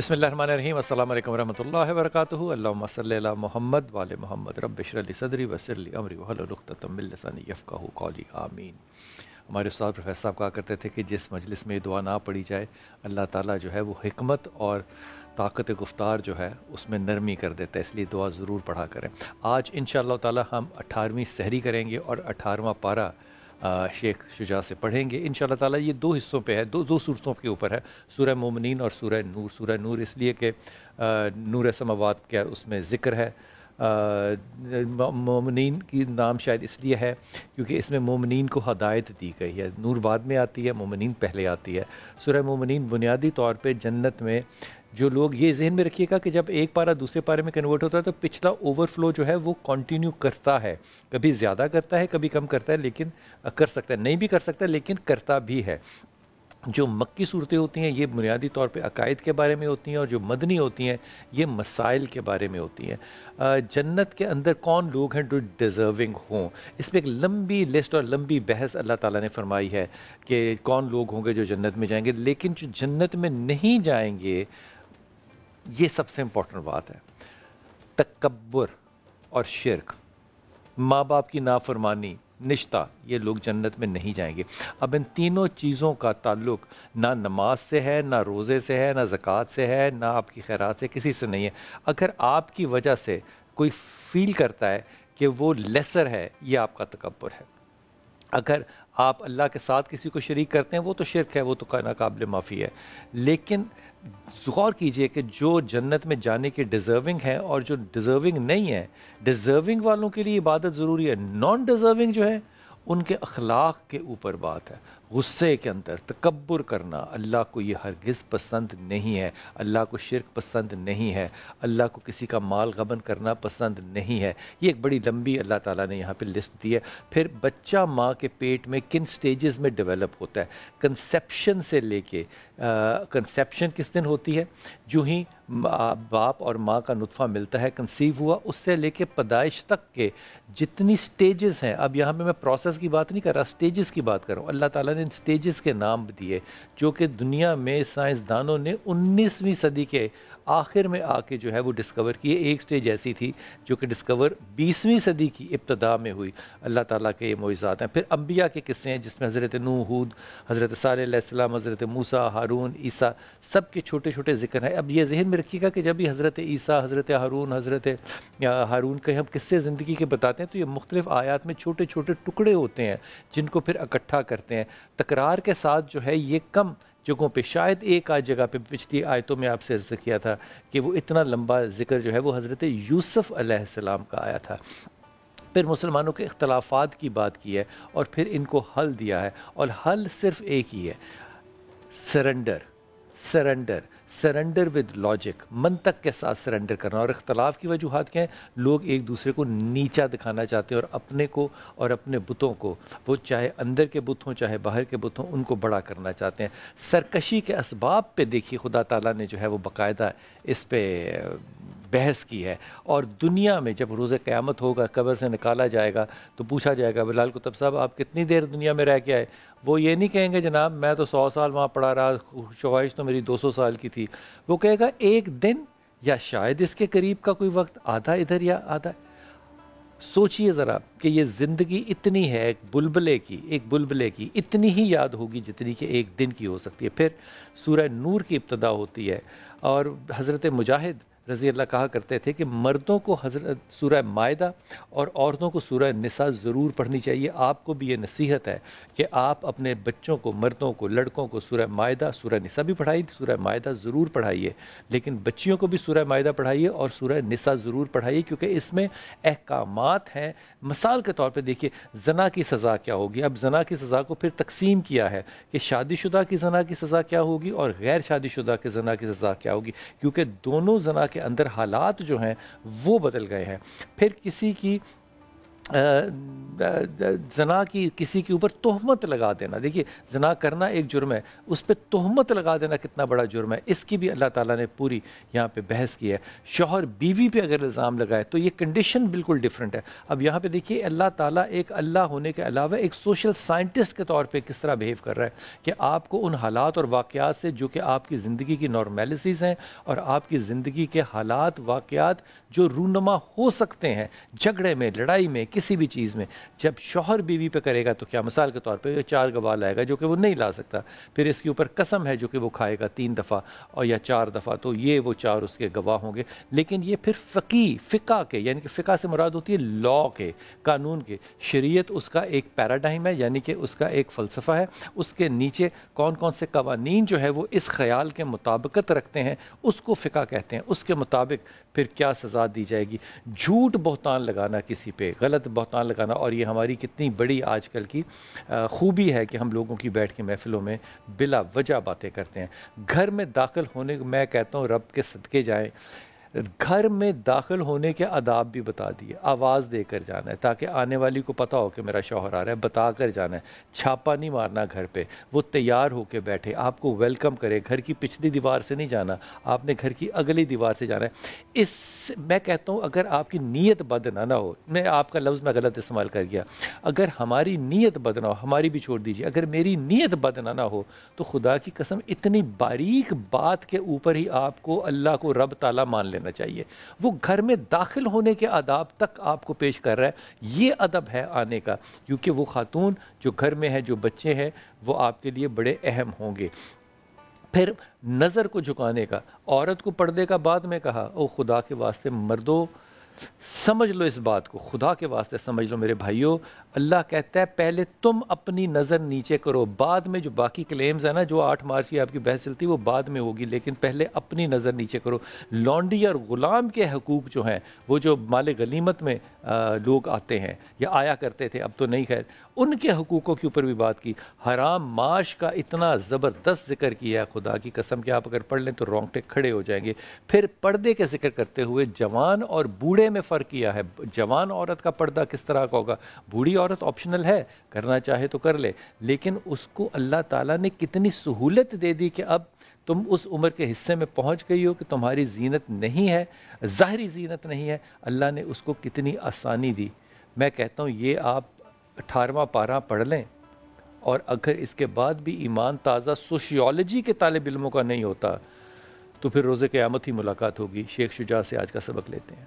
بسم اللہ الرحمن الرحیم السلام علیکم ورحمۃ اللہ وبرکاتہ اللہم صلی علی محمد وعلی محمد رب اشرح لی صدری ویسر لی امری واحلل عقدۃ من لسانی یفقہوا قولی آمین۔ ہمارے استاد پروفیسر صاحب کہا کرتے تھے کہ جس مجلس میں یہ دعا نہ پڑھی جائے اللہ تعالیٰ جو ہے وہ حکمت اور طاقت گفتار جو ہے اس میں نرمی کر دیتا ہے، اس لیے دعا ضرور پڑھا کریں۔ آج انشاءاللہ تعالیٰ ہم 18ویں سحری کریں گے اور 18واں پارہ شیخ شجاع سے پڑھیں گے انشاءاللہ تعالیٰ۔ یہ دو حصوں پہ ہے، دو صورتوں کے اوپر ہے، سورہ مومنین اور سورہ نور۔ سورہ نور اس لیے کہ نور سماوات کا اس میں ذکر ہے، مومنین کی نام شاید اس لیے ہے کیونکہ اس میں مومنین کو ہدایت دی گئی ہے، نور بعد میں آتی ہے، مومنین پہلے آتی ہے۔ سورہ مومنین بنیادی طور پہ جنت میں جو لوگ، یہ ذہن میں رکھیے گا کہ جب ایک پارہ دوسرے پارے میں کنورٹ ہوتا ہے تو پچھلا اوور فلو جو ہے وہ کنٹینیو کرتا ہے، کبھی زیادہ کرتا ہے کبھی کم کرتا ہے، لیکن کر سکتا ہے، نہیں بھی کر سکتا لیکن کرتا بھی ہے۔ جو مکی صورتیں ہوتی ہیں یہ بنیادی طور پہ عقائد کے بارے میں ہوتی ہیں، اور جو مدنی ہوتی ہیں یہ مسائل کے بارے میں ہوتی ہیں۔ جنت کے اندر کون لوگ ہیں جو ڈیزرونگ ہوں، اس میں ایک لمبی لسٹ اور لمبی بحث اللہ تعالیٰ نے فرمائی ہے کہ کون لوگ ہوں گے جو جنت میں جائیں گے، لیکن جو جنت میں نہیں جائیں گے یہ سب سے امپورٹنٹ بات ہے، تکبر اور شرک، ماں باپ کی نافرمانی، نشتہ، یہ لوگ جنت میں نہیں جائیں گے۔ اب ان تینوں چیزوں کا تعلق نہ نماز سے ہے، نہ روزے سے ہے، نہ زکوٰۃ سے ہے، نہ آپ کی خیرات سے، کسی سے نہیں ہے۔ اگر آپ کی وجہ سے کوئی فیل کرتا ہے کہ وہ لیسر ہے، یہ آپ کا تکبر ہے۔ اگر آپ اللہ کے ساتھ کسی کو شریک کرتے ہیں وہ تو شرک ہے، وہ تو ناقابل معافی ہے، لیکن غور کیجئے کہ جو جنت میں جانے کے ڈیزرونگ ہیں اور جو ڈیزرونگ نہیں ہیں، ڈیزرونگ والوں کے لیے عبادت ضروری ہے، نان ڈیزرونگ جو ہے ان کے اخلاق کے اوپر بات ہے۔ غصے کے اندر تکبر کرنا اللہ کو یہ ہرگز پسند نہیں ہے، اللہ کو شرک پسند نہیں ہے، اللہ کو کسی کا مال غبن کرنا پسند نہیں ہے۔ یہ ایک بڑی لمبی اللہ تعالیٰ نے یہاں پہ لسٹ دی ہے۔ پھر بچہ ماں کے پیٹ میں کن سٹیجز میں ڈیولپ ہوتا ہے، کنسیپشن سے لے کے، کنسیپشن کس دن ہوتی ہے، جو ہی باپ اور ماں کا نطفہ ملتا ہے، کنسیو ہوا، اس سے لے کے پیدائش تک کے جتنی سٹیجز ہیں، اب یہاں پہ میں پروسیس کی بات نہیں کر رہا، سٹیجز کی بات کر رہا ہوں۔ اللہ تعالیٰ نے ان سٹیجز کے نام دیے جو کہ دنیا میں سائنسدانوں نے 19ویں صدی کے آخر میں آ کے جو ہے وہ ڈسکور کیے۔ ایک سٹیج ایسی تھی جو کہ ڈسکور 20ویں صدی کی ابتدا میں ہوئی۔ اللہ تعالیٰ کے یہ معجزات ہیں۔ پھر انبیاء کے قصے ہیں جس میں حضرت نوح، ہود، حضرت صالح علیہ السلام، حضرت موسیٰ، ہارون، عیسیٰ، سب کے چھوٹے چھوٹے ذکر ہیں۔ اب یہ ذہن میں رکھیے گا کہ جب بھی حضرت عیسیٰ، حضرت ہارون کے ہم قصے زندگی کے بتاتے ہیں تو یہ مختلف آیات میں چھوٹے چھوٹے ٹکڑے ہوتے ہیں جن کو پھر اکٹھا کرتے ہیں۔ تکرار کے ساتھ جو ہے یہ کم جگہوں پہ، شاید ایک آدھ جگہ پہ پچھلی آیتوں میں آپ سے عرض کیا تھا کہ وہ اتنا لمبا ذکر جو ہے وہ حضرت یوسف علیہ السلام کا آیا تھا۔ پھر مسلمانوں کے اختلافات کی بات کی ہے اور پھر ان کو حل دیا ہے، اور حل صرف ایک ہی ہے، سرنڈر ود لاجک، منطق کے ساتھ سرنڈر کرنا۔ اور اختلاف کی وجوہات کیا ہیں؟ لوگ ایک دوسرے کو نیچا دکھانا چاہتے ہیں اور اپنے کو اور اپنے بتوں کو، وہ چاہے اندر کے بت ہوں چاہے باہر کے بت ہوں، ان کو بڑا کرنا چاہتے ہیں۔ سرکشی کے اسباب پہ دیکھیے خدا تعالیٰ نے جو ہے وہ باقاعدہ اس پہ بحث کی ہے۔ اور دنیا میں جب روز قیامت ہوگا، قبر سے نکالا جائے گا تو پوچھا جائے گا بلال کتب صاحب آپ کتنی دیر دنیا میں رہ کے آئے؟ وہ یہ نہیں کہیں گے جناب میں تو 100 سال وہاں پڑا رہا، خواہش تو میری 200 سال کی تھی۔ وہ کہے گا ایک دن یا شاید اس کے قریب کا کوئی وقت، آدھا ادھر یا آدھا۔ سوچئے ذرا کہ یہ زندگی اتنی ہے، ایک بلبلے کی اتنی ہی یاد ہوگی جتنی کہ ایک دن کی ہو سکتی ہے۔ پھر سورہ نور کی ابتدا ہوتی ہے، اور حضرت مجاہد رضی اللہ کہا کرتے تھے کہ مردوں کو سورہ مائدہ اور عورتوں کو سورہ نساء ضرور پڑھنی چاہیے۔ آپ کو بھی یہ نصیحت ہے کہ آپ اپنے بچوں کو، مردوں کو، لڑکوں کو سورہ مائدہ، سورہ نساء بھی پڑھائیے، سورہ مائدہ ضرور پڑھائیے، لیکن بچیوں کو بھی سورہ مائدہ پڑھائیے اور سورہ نساء ضرور پڑھائیے، کیونکہ اس میں احکامات ہیں۔ مثال کے طور پہ دیکھیے زنا کی سزا کیا ہوگی۔ اب زنا کی سزا کو پھر تقسیم کیا ہے کہ شادی شدہ کی زنا کی سزا کیا ہوگی اور غیر شادی شدہ کے زنا کی سزا کیا ہوگی، کیونکہ دونوں زنا کے اندر حالات جو ہیں وہ بدل گئے ہیں۔ پھر کسی کی زنا کی کسی کے اوپر تہمت لگا دینا، دیکھیے زنا کرنا ایک جرم ہے، اس پہ تہمت لگا دینا کتنا بڑا جرم ہے، اس کی بھی اللہ تعالیٰ نے پوری یہاں پہ بحث کی ہے۔ شوہر بیوی پہ اگر الزام لگائے تو یہ کنڈیشن بالکل ڈیفرنٹ ہے۔ اب یہاں پہ دیکھیے اللہ تعالیٰ ایک اللہ ہونے کے علاوہ ایک سوشل سائنٹسٹ کے طور پہ کس طرح بیہیو کر رہا ہے کہ آپ کو ان حالات اور واقعات سے جو کہ آپ کی زندگی کی نارمیلسیز ہیں اور آپ کی زندگی کے حالات واقعات جو رونما ہو سکتے ہیں جھگڑے میں، لڑائی میں، کسی بھی چیز میں، جب شوہر بیوی پہ کرے گا تو کیا مثال کے طور پہ 4 گواہ لائے گا جو کہ وہ نہیں لا سکتا، پھر اس کے اوپر قسم ہے جو کہ وہ کھائے گا 3 دفعہ اور یا 4 دفعہ، تو یہ وہ 4 اس کے گواہ ہوں گے۔ لیکن یہ پھر فقہ کے، یعنی کہ فقہ سے مراد ہوتی ہے لاء کے، قانون کے، شریعت اس کا ایک پیراڈائم ہے، یعنی کہ اس کا ایک فلسفہ ہے، اس کے نیچے کون کون سے قوانین جو ہے وہ اس خیال کے مطابقت رکھتے ہیں، اس کو فقہ کہتے ہیں، اس کے مطابق پھر کیا سزا دی جائے گی۔ جھوٹ بہتان لگانا کسی پہ، غلط بہتان لگانا، اور یہ ہماری کتنی بڑی آج کل کی خوبی ہے کہ ہم لوگوں کی بیٹھ کے محفلوں میں بلا وجہ باتیں کرتے ہیں۔ گھر میں داخل ہونے کو میں کہتا ہوں رب کے صدقے جائیں، گھر میں داخل ہونے کے آداب بھی بتا دیے، آواز دے کر جانا ہے تاکہ آنے والی کو پتہ ہو کہ میرا شوہر آ رہا ہے، بتا کر جانا ہے، چھاپا نہیں مارنا گھر پہ، وہ تیار ہو کے بیٹھے آپ کو ویلکم کرے، گھر کی پچھلی دیوار سے نہیں جانا، آپ نے گھر کی اگلی دیوار سے جانا ہے۔ اس میں کہتا ہوں اگر آپ کی نیت بد نہ ہو، میں آپ کا لفظ میں غلط استعمال کر گیا، اگر ہماری نیت بد نہ ہو، ہماری بھی چھوڑ دیجیے، اگر میری نیت بد نہ ہو تو خدا کی قسم اتنی باریک بات کے اوپر ہی آپ کو اللہ کو رب تعالیٰ مان لینا چاہیے۔ وہ گھر میں داخل ہونے کے آداب تک آپ کو پیش کر رہا ہے، یہ ادب ہے آنے کا، کیونکہ وہ خاتون جو گھر میں ہے، جو بچے ہیں، وہ آپ کے لیے بڑے اہم ہوں گے۔ پھر نظر کو جھکانے کا، عورت کو پردے کا بعد میں کہا، او خدا کے واسطے مردوں سمجھ لو اس بات کو، خدا کے واسطے سمجھ لو میرے بھائیوں، اللہ کہتا ہے پہلے تم اپنی نظر نیچے کرو، بعد میں جو باقی کلیمز ہیں نا، جو 8 مارچ کی آپ کی بحث چلتی وہ بعد میں ہوگی، لیکن پہلے اپنی نظر نیچے کرو۔ لونڈی اور غلام کے حقوق جو ہیں، وہ جو مال غنیمت میں لوگ آتے ہیں یا آیا کرتے تھے، اب تو نہیں، خیر ان کے حقوقوں کے اوپر بھی بات کی۔ حرام معاش کا اتنا زبردست ذکر کیا ہے، خدا کی قسم کہ آپ اگر پڑھ لیں تو رونگٹے کھڑے ہو جائیں گے۔ پھر پردے کا ذکر کرتے ہوئے جوان اور بوڑھے میں فرق کیا ہے، جوان عورت کا پردہ کس طرح کا ہوگا، بوڑھی عورت آپشنل ہے، کرنا چاہے تو کر لے، لیکن اس کو اللہ تعالیٰ نے کتنی سہولت دے دی کہ اب تم اس عمر کے حصے میں پہنچ گئی ہو کہ تمہاری زینت نہیں ہے، ظاہری زینت نہیں ہے، اللہ نے اس کو کتنی آسانی دی۔ میں کہتا ہوں یہ آپ 18واں پارہ پڑھ لیں، اور اگر اس کے بعد بھی ایمان تازہ سوشیولوجی کے طالب علموں کا نہیں ہوتا تو پھر روز قیامت ہی ملاقات ہوگی۔ شیخ شجاع سے آج کا سبق لیتے ہیں۔